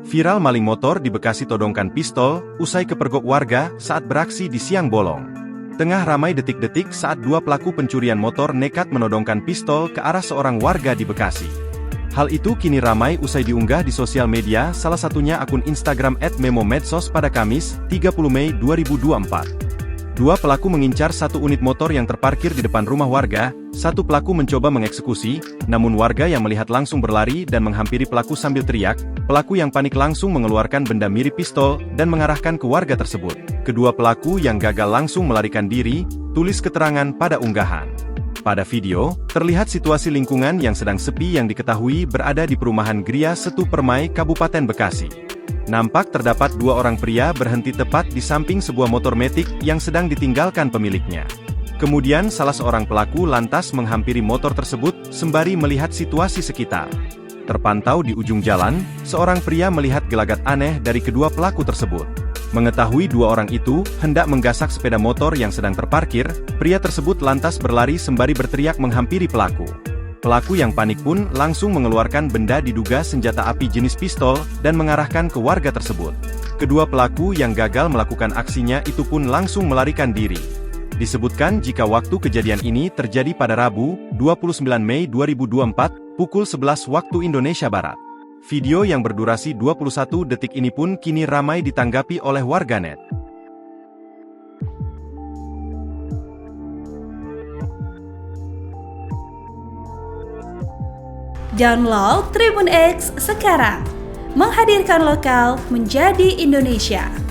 Viral maling motor di Bekasi todongkan pistol, usai kepergok warga saat beraksi di siang bolong. Tengah ramai detik-detik saat dua pelaku pencurian motor nekat menodongkan pistol ke arah seorang warga di Bekasi. Hal itu kini ramai usai diunggah di sosial media, salah satunya akun Instagram @memomedsos pada Kamis, 30 Mei 2024. Dua pelaku mengincar satu unit motor yang terparkir di depan rumah warga. Satu pelaku mencoba mengeksekusi, namun warga yang melihat langsung berlari dan menghampiri pelaku sambil teriak. Pelaku yang panik langsung mengeluarkan benda mirip pistol dan mengarahkan ke warga tersebut. Kedua pelaku yang gagal langsung melarikan diri, tulis keterangan pada unggahan. Pada video, terlihat situasi lingkungan yang sedang sepi yang diketahui berada di perumahan Gria Setu Permai, Kabupaten Bekasi. Nampak terdapat dua orang pria berhenti tepat di samping sebuah motor metik yang sedang ditinggalkan pemiliknya. Kemudian salah seorang pelaku lantas menghampiri motor tersebut, sembari melihat situasi sekitar. Terpantau di ujung jalan, seorang pria melihat gelagat aneh dari kedua pelaku tersebut. Mengetahui dua orang itu hendak menggasak sepeda motor yang sedang terparkir, pria tersebut lantas berlari sembari berteriak menghampiri pelaku. Pelaku yang panik pun langsung mengeluarkan benda diduga senjata api jenis pistol dan mengarahkan ke warga tersebut. Kedua pelaku yang gagal melakukan aksinya itu pun langsung melarikan diri. Disebutkan jika waktu kejadian ini terjadi pada Rabu, 29 Mei 2024, pukul 11 waktu Indonesia Barat. Video yang berdurasi 21 detik ini pun kini ramai ditanggapi oleh warganet. Download Tribun X sekarang, menghadirkan lokal menjadi Indonesia.